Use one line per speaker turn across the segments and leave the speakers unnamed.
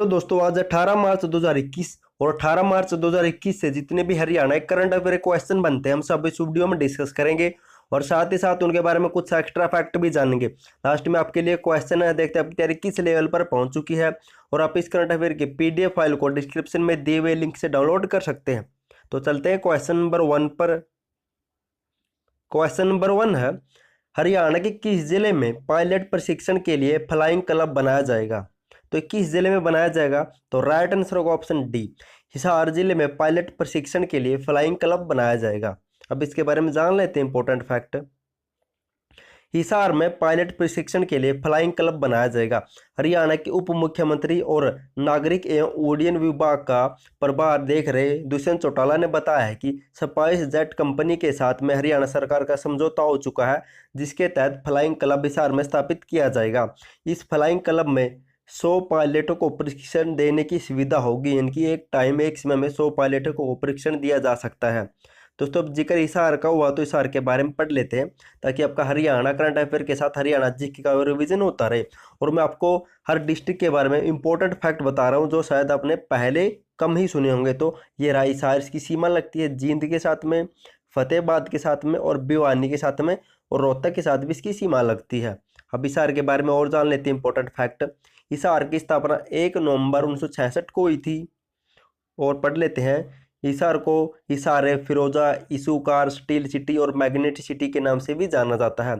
तो दोस्तों आज 18 मार्च 2021 और 18 मार्च 2021 से जितने भी हरियाणा के करंट अफेयर क्वेश्चन बनते हैं हम सब इस वीडियो में डिस्कस करेंगे और साथ ही साथ उनके बारे में कुछ एक्स्ट्रा फैक्ट भी जानेंगे। लास्ट में आपके लिए क्वेश्चन है, देखते हैं आपकी तैयारी किस लेवल पर पहुंच चुकी है और आप इस करंट अफेयर की पीडीएफ फाइल को डिस्क्रिप्शन में दिए हुए लिंक से डाउनलोड कर सकते हैं। तो चलते हैं क्वेश्चन नंबर 1 पर। क्वेश्चन नंबर 1 है, हरियाणा के किस जिले में पायलट प्रशिक्षण के लिए फ्लाइंग क्लब बनाया जाएगा? तो किस जिले में बनाया जाएगा? तो राइट आंसर होगा ऑप्शन डी, हिसार जिले में पायलट प्रशिक्षण के लिए फ्लाइंग क्लब बनाया जाएगा। अब इसके बारे में जान लेते हैं इंपॉर्टेंट फैक्ट। हिसार में पायलट प्रशिक्षण के लिए फ्लाइंग क्लब बनाया जाएगा। हरियाणा के उप मुख्यमंत्री और नागरिक एवं उड्डयन विभाग का प्रभार देख रहे दुष्यंत चौटाला ने बताया है कि स्पाइस जेट कंपनी के साथ में हरियाणा सरकार का समझौता हो चुका है, जिसके तहत फ्लाइंग क्लब हिसार में स्थापित किया जाएगा। इस फ्लाइंग क्लब में 100 पायलटों को प्रशिक्षण देने की सुविधा होगी। इनकी एक टाइम एक समय में 100 पायलटों को प्रशिक्षण दिया जा सकता है। दोस्तों अब जिक्र हिसार का हुआ तो हिसार के बारे में पढ़ लेते हैं ताकि आपका हरियाणा करंट अफेयर के साथ हरियाणा जीके का रिवीजन होता रहे। और मैं आपको हर डिस्ट्रिक्ट के बारे में इंपॉर्टेंट फैक्ट बता रहा हूँ जो शायद आपने पहले कम ही सुने होंगे। तो ये रहा हिसार, इसकी सीमा लगती है जींद के साथ में, फतेहाबाद के साथ में और भिवानी के साथ में और रोहतक के साथ भी इसकी सीमा लगती है। अब हिसार के बारे में और जान लेते हैं इंपॉर्टेंट फैक्ट। हिसार की स्थापना 1 नवंबर 1966 को हुई थी। और पढ़ लेते हैं हिसार को हिसार फिरोजा इसूकार स्टील सिटी और मैग्नेट सिटी के नाम से भी जाना जाता है।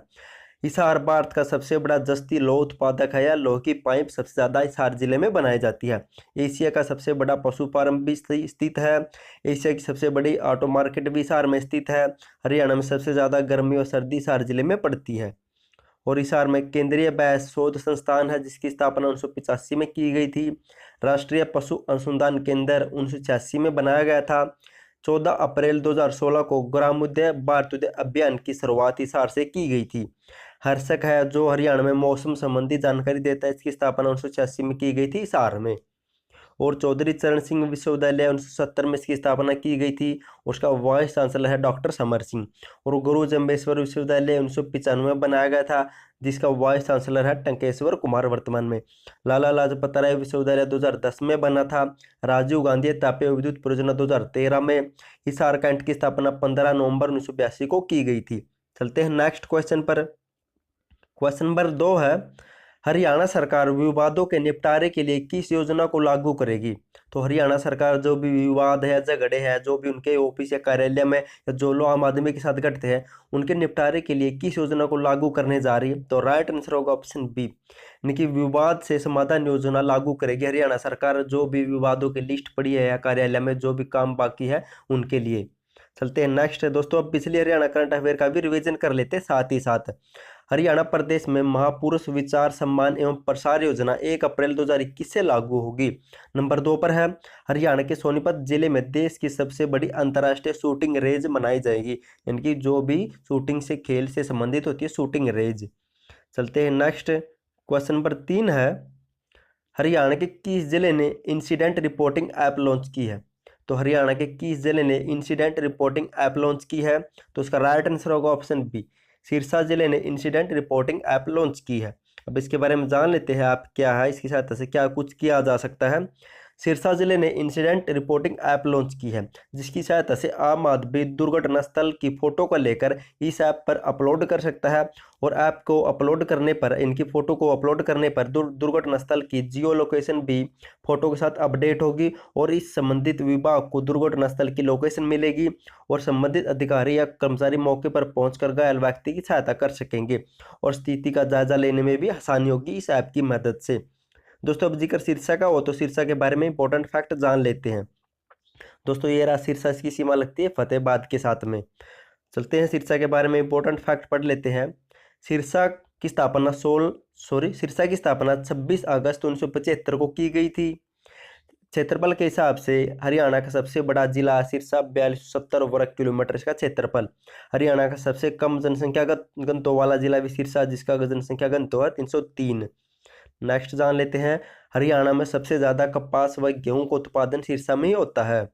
हिसार भारत का सबसे बड़ा जस्ती लोह उत्पादक है। या लोह की पाइप सबसे ज़्यादा हिसार जिले में बनाई जाती है। एशिया का सबसे बड़ा पशु फार्म भी स्थित है। एशिया की सबसे बड़ी ऑटो मार्केट भी हिसार में स्थित है। हरियाणा में सबसे ज़्यादा गर्मी और सर्दी हिसार जिले में पड़ती है। और हिसार में केंद्रीय बैस शोध संस्थान है जिसकी स्थापना 1985 में की गई थी। राष्ट्रीय पशु अनुसंधान केंद्र 1986 में बनाया गया था। 14 अप्रैल 2016 को ग्रामोदय भारतोदय अभियान की शुरुआत हिसार से की गई थी। हर्षक है जो हरियाणा में मौसम संबंधी जानकारी देता है, इसकी स्थापना 1986 में की गई थी हिसार में। और चौधरी चरण सिंह विश्वविद्यालय 1970 में इसकी स्थापना की गई थी। उसका वाइस चांसलर है डॉक्टर समर सिंह। और गुरु जम्बेश्वर विश्वविद्यालय 1995 में बनाया गया था, जिसका वाइस चांसलर है टंकेश्वर कुमार वर्तमान में। लाला लाजपत राय विश्वविद्यालय 2010 में बना था। राजीव गांधी तापीय विद्युत परियोजना 2013 में। हिसार कैंट की स्थापना 15 नवंबर 1982 को की गई थी। चलते हैं नेक्स्ट क्वेश्चन पर। क्वेश्चन नंबर 2 है, हरियाणा सरकार विवादों के निपटारे के लिए किस योजना को लागू करेगी? तो हरियाणा सरकार जो भी विवाद है, झगड़े हैं, जो भी उनके ऑफिस या कार्यालय में या जो लोग आम आदमी के साथ घटते हैं, उनके निपटारे के लिए किस योजना को लागू करने जा रही है? तो राइट आंसर होगा ऑप्शन बी, यानी कि विवाद से समाधान योजना लागू करेगी हरियाणा सरकार, जो भी विवादों की लिस्ट पड़ी है या कार्यालय में जो भी काम बाकी है उनके लिए। चलते हैं नेक्स्ट दोस्तों, अब पिछले हरियाणा करंट अफेयर का भी रिवीजन कर लेते हैं साथ ही साथ। हरियाणा प्रदेश में महापुरुष विचार सम्मान एवं प्रसार योजना 1 अप्रैल 2021 से लागू होगी। नंबर 2 पर है, हरियाणा के सोनीपत जिले में देश की सबसे बड़ी अंतर्राष्ट्रीय शूटिंग रेंज मनाई जाएगी, यानी कि जो भी शूटिंग से खेल से संबंधित होती है शूटिंग रेंज। चलते हैं नेक्स्ट। क्वेश्चन नंबर 3 है, हरियाणा के किस जिले ने इंसिडेंट रिपोर्टिंग ऐप लॉन्च की है? तो हरियाणा के किस जिले ने इंसिडेंट रिपोर्टिंग ऐप लॉन्च की है? तो उसका राइट आंसर होगा ऑप्शन बी, सिरसा जिले ने इंसिडेंट रिपोर्टिंग ऐप लॉन्च की है। अब इसके बारे में जान लेते हैं ऐप क्या है, इसकी सहायता से क्या कुछ किया जा सकता है। सिरसा जिले ने इंसिडेंट रिपोर्टिंग ऐप लॉन्च की है, जिसकी सहायता से आम आदमी दुर्घटना स्थल की फोटो को लेकर इस ऐप पर अपलोड कर सकता है। और ऐप को अपलोड करने पर, इनकी फ़ोटो को अपलोड करने पर दुर्घटना स्थल की जियो लोकेशन भी फ़ोटो के साथ अपडेट होगी और इस संबंधित विभाग को दुर्घटना स्थल की लोकेशन मिलेगी और संबंधित अधिकारी या कर्मचारी मौके पर पहुंचकर घायल व्यक्ति की सहायता कर सकेंगे और स्थिति का जायजा लेने में भी आसानी होगी इस ऐप की मदद से। दोस्तों अब जिक्र सिरसा का हो तो सिरसा के बारे में इंपॉर्टेंट फैक्ट जान लेते हैं। दोस्तों ये रहा सिरसा, इसकी सीमा लगती है फतेहाबाद के साथ में। चलते हैं सिरसा के बारे में इंपॉर्टेंट फैक्ट पढ़ लेते हैं। सिरसा की स्थापना 26 अगस्त 1975 को की गई थी। क्षेत्रफल के हिसाब से हरियाणा का सबसे बड़ा जिला सिरसा, 4270 वर्ग किलोमीटर इसका क्षेत्रफल। हरियाणा का सबसे कम जनसंख्या घनत्व वाला जिला भी सिरसा, जिसका जनसंख्या घनत्व है 303। नेक्स्ट जान लेते हैं, हरियाणा में सबसे ज्यादा कपास व गेहूं का उत्पादन सिरसा में ही होता है।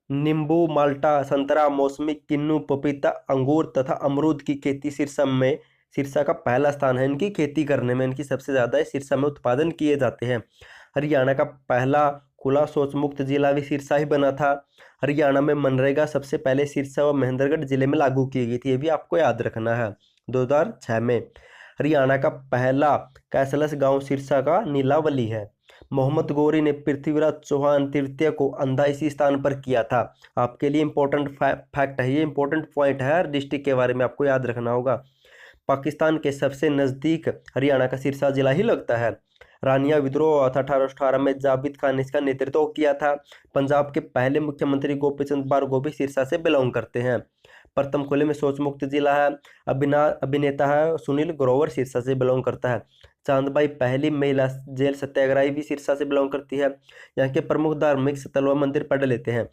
नींबू, माल्टा, संतरा, मौसमी, किन्नू, पपीता, अंगूर तथा अमरूद की खेती सिरसा का पहला स्थान है। इनकी खेती करने में, इनकी सबसे ज़्यादा सिरसा में उत्पादन किए जाते हैं। हरियाणा का पहला खुला शौच मुक्त जिला भी सिरसा ही बना था। हरियाणा में मनरेगा सबसे पहले सिरसा व महेंद्रगढ़ जिले में लागू की गई थी, ये भी आपको याद रखना है 2006 में। हरियाणा का पहला कैशलेस गांव सिरसा का नीलावली है। मोहम्मद गौरी ने पृथ्वीराज चौहान तृतीय को अंधा इसी स्थान पर किया था। आपके लिए इंपॉर्टेंट फैक्ट है, ये इंपॉर्टेंट पॉइंट है, हर डिस्ट्रिक्ट के बारे में आपको याद रखना होगा। पाकिस्तान के सबसे नज़दीक हरियाणा का सिरसा जिला ही लगता है। रानिया विद्रोह हुआ था 1818 में, जाबिद खान ने इसका नेतृत्व किया था। पंजाब के पहले मुख्यमंत्री गोपी चंद भार्गव भी सिरसा से बिलोंग करते हैं। प्रथम खुले में शौच मुक्त जिला है। अभिनेता है सुनील ग्रोवर, सिरसा से बिलोंग करता है। चांदबाई पहली महिला जेल सत्याग्रही भी सिरसा से बिलोंग करती है। यहाँ के प्रमुख धार्मिक स्थल व मंदिर पढ़ लेते हैं।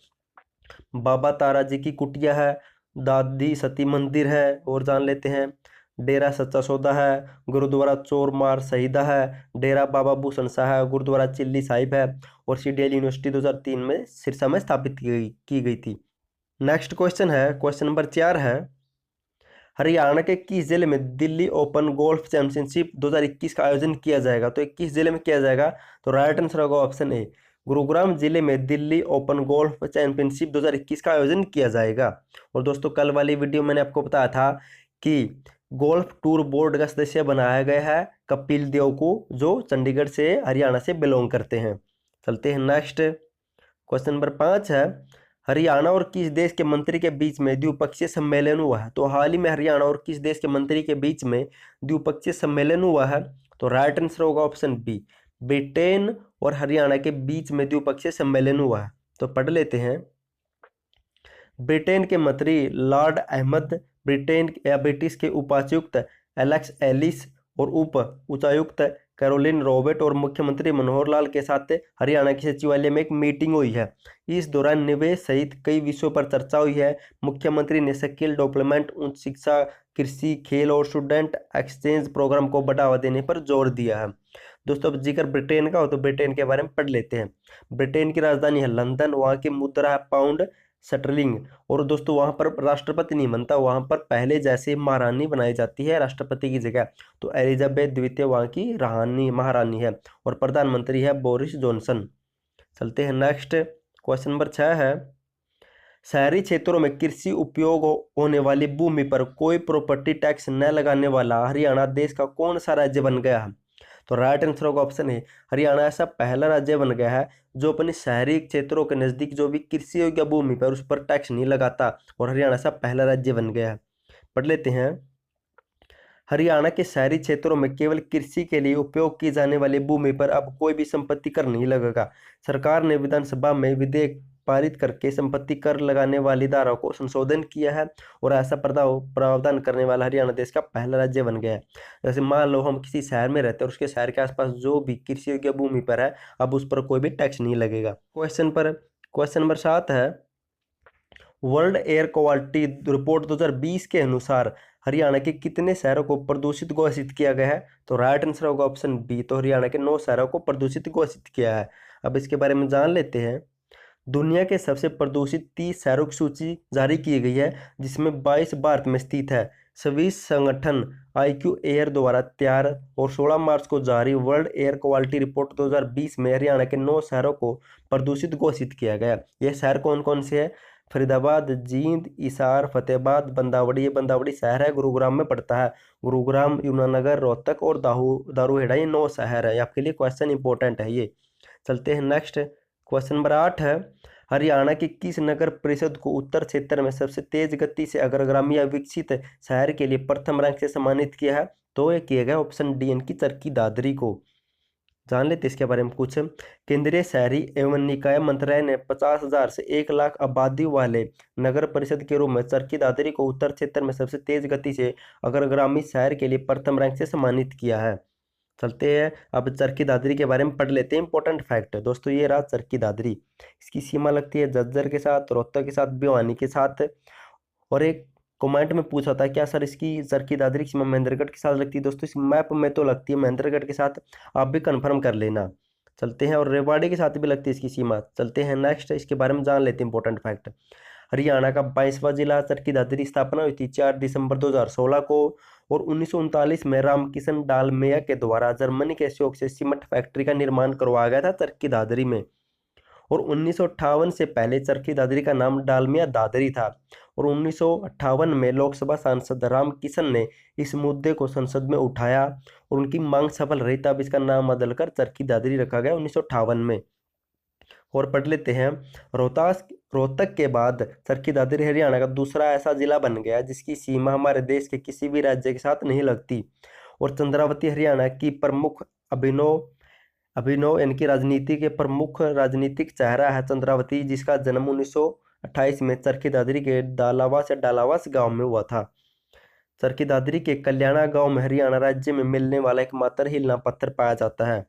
बाबा तारा जी की कुटिया है, दादी सती मंदिर है और जान लेते हैं। डेरा सच्चा सौदा है, गुरुद्वारा चोरमार शहीदा है, डेरा बाबा भूषण शाह है, गुरुद्वारा चिल्ली साहिब है और सीडीएल यूनिवर्सिटी 2003 में सिरसा में स्थापित की गई थी। नेक्स्ट क्वेश्चन है, क्वेश्चन नंबर 4 है, हरियाणा के किस जिले में दिल्ली ओपन गोल्फ चैंपियनशिप 2021 का आयोजन किया जाएगा? तो 21 जिले में किया जाएगा, तो राइट आंसर होगा ऑप्शन ए, गुरुग्राम जिले में दिल्ली ओपन गोल्फ चैंपियनशिप 2021 का आयोजन किया जाएगा। और दोस्तों कल वाली वीडियो मैंने आपको बताया था कि गोल्फ टूर बोर्ड का सदस्य बनाया गया है कपिल देव को, जो चंडीगढ़ से हरियाणा से बिलोंग करते हैं। चलते हैं नेक्स्ट, क्वेश्चन नंबर 5 है, हरियाणा और किस देश के मंत्री के बीच में द्विपक्षीय सम्मेलन हुआ है? तो हाल ही में हरियाणा और किस देश के मंत्री के बीच में द्विपक्षीय सम्मेलन हुआ है? तो राइट आंसर होगा ऑप्शन बी, ब्रिटेन और हरियाणा के बीच में द्विपक्षीय सम्मेलन हुआ है। तो पढ़ लेते हैं। ब्रिटेन के मंत्री लॉर्ड अहमद, ब्रिटेन या ब्रिटिश के उपायुक्त एलेक्स एलिस और उप उच्चायुक्त कैरोलिन रॉबर्ट और मुख्यमंत्री मनोहर लाल के साथ हरियाणा के सचिवालय में एक मीटिंग हुई है। इस दौरान निवेश सहित कई विषयों पर चर्चा हुई है। मुख्यमंत्री ने स्किल डेवलपमेंट, उच्च शिक्षा, कृषि, खेल और स्टूडेंट एक्सचेंज प्रोग्राम को बढ़ावा देने पर जोर दिया है। दोस्तों अब जिक्र ब्रिटेन का हो तो ब्रिटेन के बारे में पढ़ लेते हैं। ब्रिटेन की राजधानी है लंदन, वहाँ की मुद्रा है पाउंड स्टर्लिंग। और दोस्तों वहाँ पर राष्ट्रपति नहीं बनता, वहाँ पर पहले जैसे महारानी बनाई जाती है राष्ट्रपति की जगह। तो एलिजाबेथ द्वितीय वहाँ की महारानी है और प्रधानमंत्री है बोरिस जॉनसन। चलते हैं नेक्स्ट, क्वेश्चन नंबर 6 है, शहरी क्षेत्रों में कृषि उपयोग होने वाली भूमि पर कोई प्रॉपर्टी टैक्स न लगाने वाला हरियाणा देश का कौन सा राज्य बन गया है? तो राइट आंसर होगा ऑप्शन है, हरियाणा ऐसा पहला राज्य बन गया है जो अपने शहरी क्षेत्रों के नज़दीक जो भी कृषि योग्य भूमि पर उस पर टैक्स नहीं लगाता, और हरियाणा ऐसा पहला राज्य बन गया है। पढ़ लेते हैं। हरियाणा के शहरी क्षेत्रों में केवल कृषि के लिए उपयोग की जाने वाली भूमि पर अब कोई भी संपत्ति कर नहीं लगेगा। सरकार ने विधानसभा में विधेयक पारित करके संपत्ति कर लगाने वाली धारा को संशोधन किया है और ऐसा प्रावधान करने वाला हरियाणा देश का पहला राज्य बन गया है। जैसे मान लो हम किसी शहर में रहते हैं और उसके शहर के आसपास जो भी कृषि योग्य भूमि पर है अब उस पर कोई भी टैक्स नहीं लगेगा। क्वेश्चन नंबर 7 है, वर्ल्ड एयर क्वालिटी रिपोर्ट 2020 के अनुसार हरियाणा के कितने शहरों को प्रदूषित घोषित किया गया है? तो राइट आंसर होगा ऑप्शन बी, तो हरियाणा के 9 शहरों को प्रदूषित घोषित किया है। अब इसके बारे में जान लेते हैं। दुनिया के सबसे प्रदूषित 30 शहरों की सूची जारी की गई है, जिसमें 22 भारत में स्थित है। स्विस संगठन IQ एयर द्वारा तैयार और 16 मार्च को जारी वर्ल्ड एयर क्वालिटी रिपोर्ट 2020 में हरियाणा के 9 शहरों को प्रदूषित घोषित किया गया। यह शहर कौन कौन से हैं? फरीदाबाद, जींद, हिसार, फतेहाबाद, बंदावड़ी, ये बंदावड़ी शहर है, गुरुग्राम में पड़ता है। गुरुग्राम, यमुनानगर, रोहतक और दारूहेड़ा, ये 9 शहर है। आपके लिए क्वेश्चन इंपॉर्टेंट है ये। चलते हैं नेक्स्ट, क्वेश्चन नंबर 8 है, हरियाणा की किस नगर परिषद को उत्तर क्षेत्र में सबसे तेज गति से अग्रगामी या विकसित शहर के लिए प्रथम रैंक से सम्मानित किया है? तो ये किया गया ऑप्शन डी की चरखी दादरी को। जान लेते इसके बारे में कुछ। केंद्रीय शहरी एवं निकाय मंत्रालय ने 50,000 से 1 लाख आबादी वाले नगर परिषद के रूप में चरखी दादरी को उत्तर क्षेत्र में सबसे तेज गति से अग्रगामी शहर के लिए प्रथम रैंक से सम्मानित किया है। चलते हैं अब चरखी दादरी के बारे में पढ़ लेते हैं। इंपॉर्टेंट फैक्ट है दोस्तों, ये रहा चरखी दादरी। इसकी सीमा लगती है झज्जर के साथ, रोहतक के साथ, भिवानी के साथ। और एक कमेंट में पूछा था क्या सर इसकी चरखी दादरी की सीमा महेंद्रगढ़ के साथ लगती है? दोस्तों इस मैप में तो लगती है महेंद्रगढ़ के साथ, आप भी कन्फर्म कर लेना। चलते हैं, और रेवाड़ी के साथ भी लगती है इसकी सीमा। चलते हैं नेक्स्ट, इसके बारे में जान लेते हैं इंपॉर्टेंट फैक्ट। हरियाणा का 22वां जिला चरखी दादरी स्थापना हुई थी 4 दिसंबर 2016 को, और 1939 में रामकिशन डालमिया के द्वारा जर्मनी के सहयोग से सीमेंट फैक्ट्री का निर्माण करवाया गया था चरखी दादरी में। और 1958 से पहले चरखी दादरी का नाम डालमिया दादरी था। और 1958 में लोकसभा सांसद रामकिशन ने इस मुद्दे को संसद में उठाया और उनकी मांग सफल रही, तब इसका नाम बदलकर चरखी दादरी रखा गया 1958 में। और पढ़ लेते हैं, रोहतक के बाद चरखी दादरी हरियाणा का दूसरा ऐसा जिला बन गया जिसकी सीमा हमारे देश के किसी भी राज्य के साथ नहीं लगती। और चंद्रावती हरियाणा की प्रमुख अभिनव इनकी राजनीति के प्रमुख राजनीतिक चेहरा है चंद्रावती, जिसका जन्म 1928 में चरखी दादरी के डालावास गांव में हुआ था। चरखी दादरी के कल्याणा गांव में हरियाणा राज्य में मिलने वाला एकमात्र हीलना पत्थर पाया जाता है।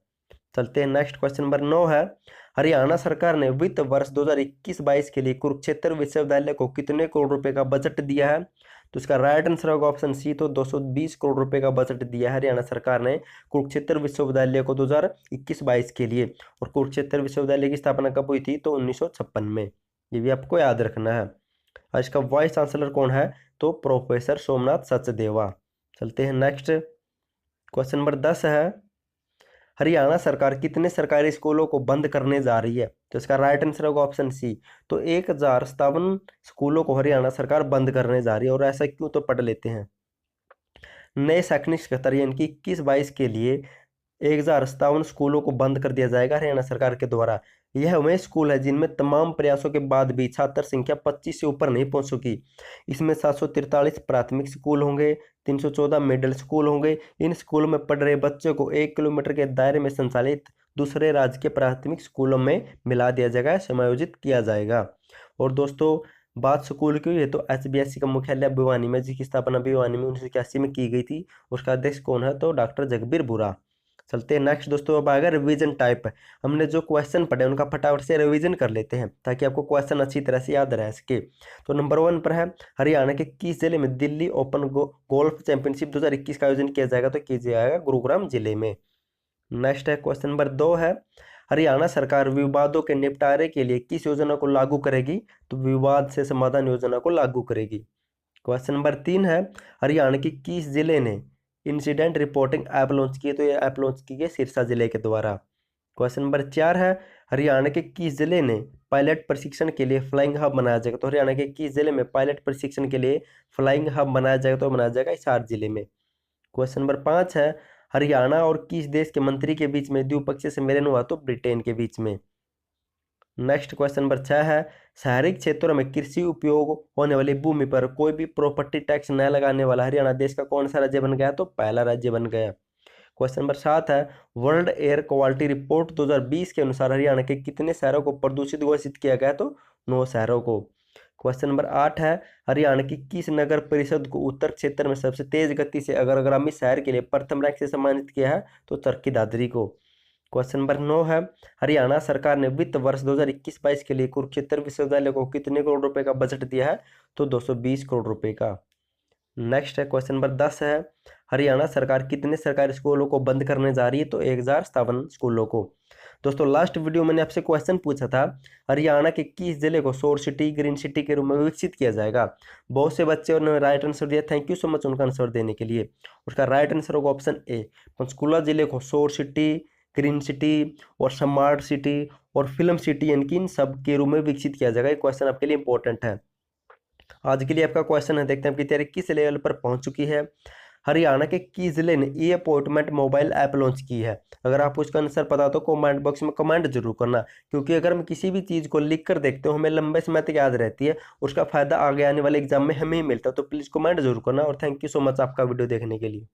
चलते हैं नेक्स्ट, क्वेश्चन नंबर 9 है, हरियाणा सरकार ने वित्त वर्ष 2021-22 के लिए कुरुक्षेत्र विश्वविद्यालय को कितने करोड़ रुपए का बजट दिया है? तो इसका राइट आंसर होगा ऑप्शन सी, तो 220 करोड़ रुपए का बजट दिया है हरियाणा सरकार ने कुरुक्षेत्र विश्वविद्यालय को 2021-22 के लिए। और कुरुक्षेत्र विश्वविद्यालय की स्थापना कब हुई थी? तो 1956 में। ये भी आपको याद रखना है। और इसका वाइस चांसलर कौन है? तो प्रोफेसर सोमनाथ सचदेवा। चलते हैं नेक्स्ट, क्वेश्चन नंबर 10 है, हरियाणा सरकार कितने सरकारी स्कूलों को बंद करने जा रही है? तो इसका राइट आंसर होगा ऑप्शन सी, तो 1057 स्कूलों को हरियाणा सरकार बंद करने जा रही है। और ऐसा क्यों, तो पढ़ लेते हैं। नए शैक्षणिक सत्र यानी कि 21-22 के लिए 1057 स्कूलों को बंद कर दिया जाएगा हरियाणा सरकार के द्वारा। यह वे स्कूल है जिनमें तमाम प्रयासों के बाद भी छात्र संख्या 25 से ऊपर नहीं पहुंच सकी। इसमें 743 प्राथमिक स्कूल होंगे, 314 मिडिल स्कूल होंगे। इन स्कूलों में पढ़ रहे बच्चों को 1 किलोमीटर के दायरे में संचालित दूसरे राज्य के प्राथमिक स्कूलों में मिला दिया जाएगा, समायोजित किया जाएगा। और दोस्तों बात स्कूल की हुई है तो HBSC का मुख्यालय भिवानी में, जिसकी स्थापना भिवानी में 1981 में की गई थी। उसका अध्यक्ष कौन है? तो डॉक्टर जगबीर बुरा। चलते हैं नेक्स्ट दोस्तों, अब आएगा रिवीजन टाइप। हमने जो क्वेश्चन पढ़े उनका फटाफट से रिवीजन कर लेते हैं ताकि आपको क्वेश्चन अच्छी तरह से याद रह सके। तो नंबर 1 पर है, हरियाणा के किस जिले में दिल्ली ओपन गोल्फ चैंपियनशिप 2021 का आयोजन किया जाएगा? तो किया जाएगा गुरुग्राम जिले में। नेक्स्ट है क्वेश्चन नंबर 2 है, हरियाणा सरकार विवादों के निपटारे के लिए किस योजना को लागू करेगी? तो विवाद से समाधान योजना को लागू करेगी। क्वेश्चन नंबर 3 है, हरियाणा की किस जिले ने इंसिडेंट रिपोर्टिंग ऐप लॉन्च की? तो ये ऐप लॉन्च की गई सिरसा जिले के द्वारा। क्वेश्चन नंबर 4 है, हरियाणा के किस जिले ने पायलट प्रशिक्षण के लिए फ्लाइंग हब बनाया जाएगा? तो हरियाणा के किस जिले में पायलट प्रशिक्षण के लिए फ्लाइंग हब बनाया जाएगा? तो बनाया जाएगा हिसार जिले में। क्वेश्चन नंबर 5 है, हरियाणा और किस देश के मंत्री के बीच में द्विपक्षीय सम्मेलन हुआ? तो ब्रिटेन के बीच में। नेक्स्ट क्वेश्चन नंबर 6 है, शहरी क्षेत्रों में कृषि उपयोग होने वाली भूमि पर कोई भी प्रॉपर्टी टैक्स न लगाने वाला हरियाणा देश का कौन सा राज्य बन गया? तो पहला राज्य बन गया। क्वेश्चन नंबर 7 है, वर्ल्ड एयर क्वालिटी रिपोर्ट 2020 के अनुसार हरियाणा के कितने शहरों को प्रदूषित घोषित किया गया? तो 9 शहरों को। क्वेश्चन नंबर 8 है, हरियाणा की किस नगर परिषद को उत्तर क्षेत्र में सबसे तेज गति से अग्रगामी शहर के लिए प्रथम रैंक से सम्मानित किया है? तो चरखी दादरी को। क्वेश्चन नंबर 9 है, हरियाणा सरकार ने वित्त वर्ष 2021-22 के लिए कुरुक्षेत्र विश्वविद्यालय को कितने करोड़ रुपए का बजट दिया है? तो 220 करोड़ रुपए का। नेक्स्ट है क्वेश्चन नंबर 10 है, हरियाणा सरकार कितने सरकारी स्कूलों को बंद करने जा रही है? तो 1057 स्कूलों को। दोस्तों लास्ट वीडियो मैंने आपसे क्वेश्चन पूछा था, हरियाणा के किस जिले को सौर सिटी ग्रीन सिटी के रूप में विकसित किया जाएगा? बहुत से बच्चे उन्होंने राइट आंसर दिया, थैंक यू सो मच उनका आंसर देने के लिए। उसका राइट आंसर होगा ऑप्शन ए, पंचकुला जिले को सौर सिटी, ग्रीन सिटी और स्मार्ट सिटी और फिल्म सिटी यानी कि इन सब के रूप में विकसित किया जाएगा। ये क्वेश्चन आपके लिए इंपॉर्टेंट है। आज के लिए आपका क्वेश्चन है, देखते हैं आपकी तैयारी किस लेवल पर पहुंच चुकी है। हरियाणा के किस जिले ने ई अपॉइंटमेंट मोबाइल ऐप लॉन्च की है? अगर आपको इसका आंसर पता हो तो कमेंट बॉक्स में कमेंट जरूर करना, क्योंकि अगर हम किसी भी चीज़ को लिख कर देखते हो हमें लंबे समय तक याद रहती है, उसका फायदा आगे आने वाले एग्जाम में हमें ही मिलता है। तो प्लीज़ कमेंट जरूर करना और थैंक यू सो मच आपका वीडियो देखने के लिए।